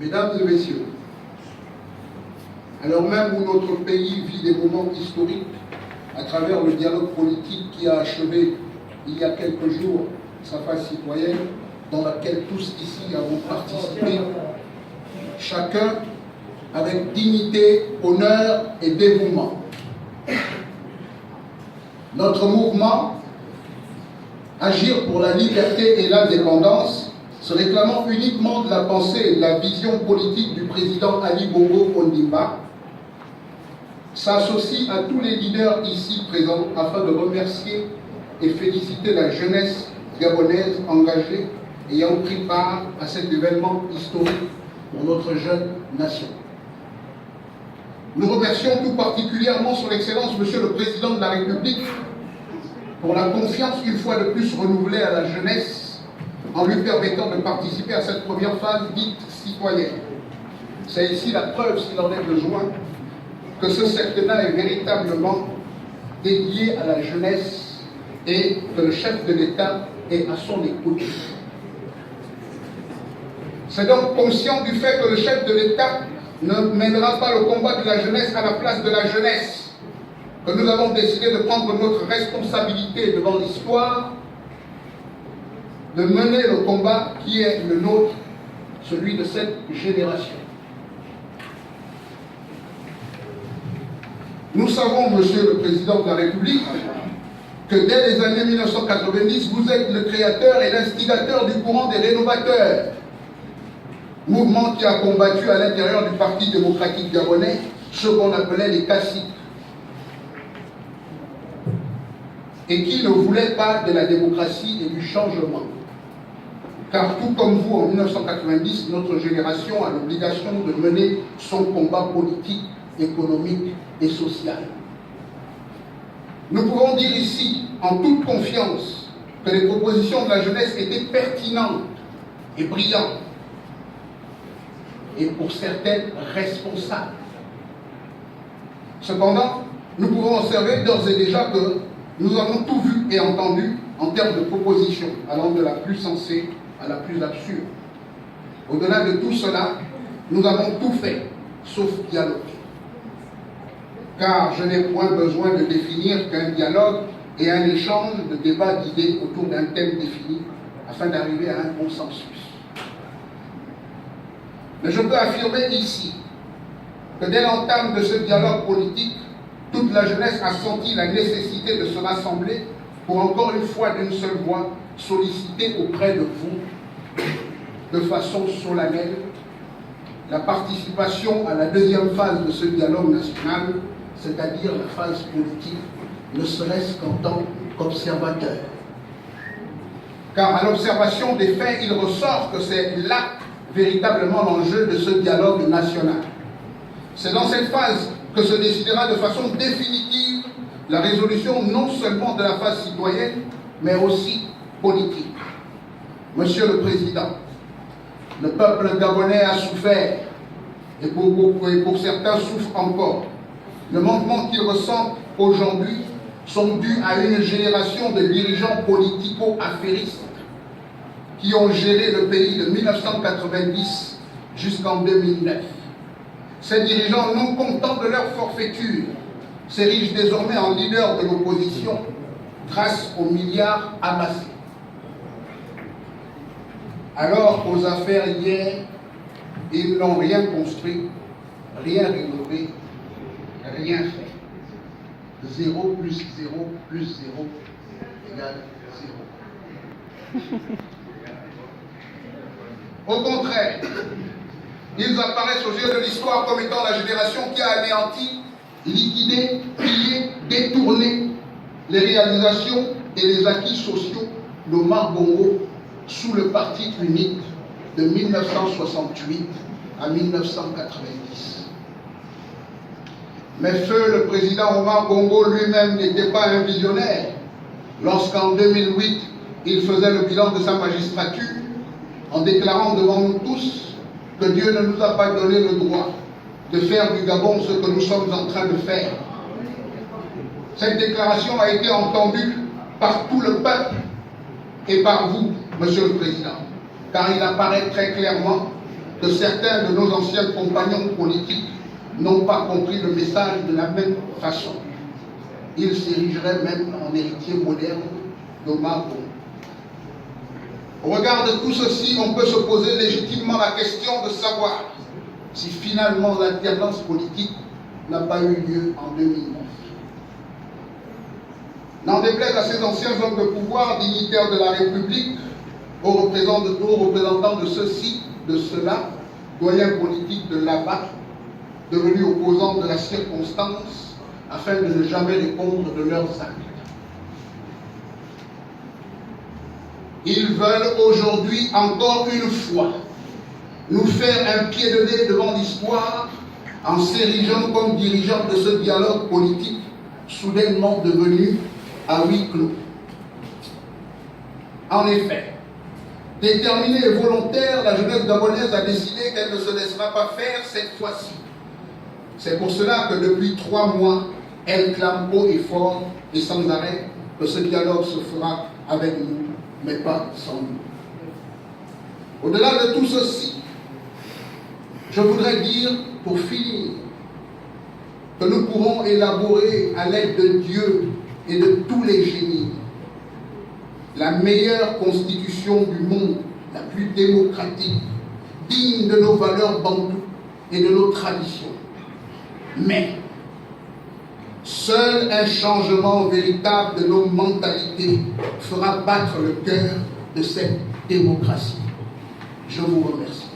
Mesdames et messieurs, alors même où notre pays vit des moments historiques à travers le dialogue politique qui a achevé il y a quelques jours sa phase citoyenne, dans laquelle tous ici avons participé, chacun avec dignité, honneur et dévouement. Notre mouvement, Agir pour la liberté et l'indépendance, se réclamant uniquement de la pensée et de la vision politique du président Ali Bongo Ondimba, s'associe à tous les leaders ici présents afin de remercier et féliciter la jeunesse gabonaise engagée ayant pris part à cet événement historique pour notre jeune nation. Nous remercions tout particulièrement son Excellence, Monsieur le Président de la République, pour la confiance une fois de plus renouvelée à la jeunesse en lui permettant de participer à cette première phase dite citoyenne. C'est ici la preuve, s'il en est besoin, que ce septennat est véritablement dédié à la jeunesse et que le chef de l'État est à son écoute. C'est donc conscient du fait que le chef de l'État ne mènera pas le combat de la jeunesse à la place de la jeunesse que nous avons décidé de prendre notre responsabilité devant l'histoire, de mener le combat qui est le nôtre, celui de cette génération. Nous savons, Monsieur le Président de la République, que dès les années 1990, vous êtes le créateur et l'instigateur du courant des rénovateurs, mouvement qui a combattu à l'intérieur du Parti démocratique gabonais ce qu'on appelait les caciques, et qui ne voulait pas de la démocratie et du changement. Car tout comme vous, en 1990, notre génération a l'obligation de mener son combat politique, économique et social. Nous pouvons dire ici, en toute confiance, que les propositions de la jeunesse étaient pertinentes et brillantes, et pour certaines responsables. Cependant, nous pouvons observer d'ores et déjà que nous avons tout vu et entendu en termes de propositions, allant de la plus sensée à la plus absurde. Au-delà de tout cela, nous avons tout fait, sauf dialoguer. Car je n'ai point besoin de définir qu'un dialogue et un échange de débats d'idées autour d'un thème défini, afin d'arriver à un consensus. Mais je peux affirmer ici que dès l'entame de ce dialogue politique, toute la jeunesse a senti la nécessité de se rassembler pour encore une fois d'une seule voix solliciter auprès de vous, de façon solennelle, la participation à la deuxième phase de ce dialogue national, c'est-à-dire la phase politique, ne serait-ce qu'en tant qu'observateur. Car à l'observation des faits, il ressort que c'est là véritablement l'enjeu de ce dialogue national. C'est dans cette phase que se décidera de façon définitive la résolution non seulement de la phase citoyenne, mais aussi politique. Monsieur le Président, le peuple gabonais a souffert, et pour certains souffre encore. Le manquement qu'ils ressentent aujourd'hui sont dus à une génération de dirigeants politico-affairistes qui ont géré le pays de 1990 jusqu'en 2009. Ces dirigeants, non contents de leur forfaiture, s'érigent désormais en leader de l'opposition grâce aux milliards amassés. Alors qu'aux affaires hier, ils n'ont rien construit, rien rénové, rien fait. 0 plus 0 plus 0 égale 0. Au contraire, ils apparaissent aux yeux de l'histoire comme étant la génération qui a anéanti, liquidé, pillé, détourné les réalisations et les acquis sociaux d'Omar Bongo sous le parti unique de 1968 à 1990. Mais feu le président Omar Bongo lui-même n'était pas un visionnaire lorsqu'en 2008, il faisait le bilan de sa magistrature en déclarant devant nous tous que Dieu ne nous a pas donné le droit de faire du Gabon ce que nous sommes en train de faire. Cette déclaration a été entendue par tout le peuple et par vous, Monsieur le Président, car il apparaît très clairement que certains de nos anciens compagnons politiques n'ont pas compris le message de la même façon. Ils s'érigeraient même en héritier moderne d'Omar Bongo. Au regard de tout ceci, on peut se poser légitimement la question de savoir si finalement l'alternance politique n'a pas eu lieu en 2009. N'en déplaise à ces anciens hommes de pouvoir, dignitaires de la République, aux représentants de ceci, de cela, doyens politiques de là-bas, devenus opposants de la circonstance, afin de ne jamais répondre de leurs actes. Ils veulent aujourd'hui, encore une fois, nous faire un pied de nez devant l'histoire en s'érigeant comme dirigeants de ce dialogue politique soudainement devenu à huis clos. En effet, déterminée et volontaire, la jeunesse gabonaise a décidé qu'elle ne se laissera pas faire cette fois-ci. C'est pour cela que depuis 3 mois, elle clame haut et fort et sans arrêt que ce dialogue se fera avec nous, mais pas sans nous. Au-delà de tout ceci, je voudrais dire, pour finir, que nous pourrons élaborer à l'aide de Dieu et de tous les génies la meilleure constitution du monde, la plus démocratique, digne de nos valeurs bantoues et de nos traditions. Mais seul un changement véritable de nos mentalités fera battre le cœur de cette démocratie. Je vous remercie.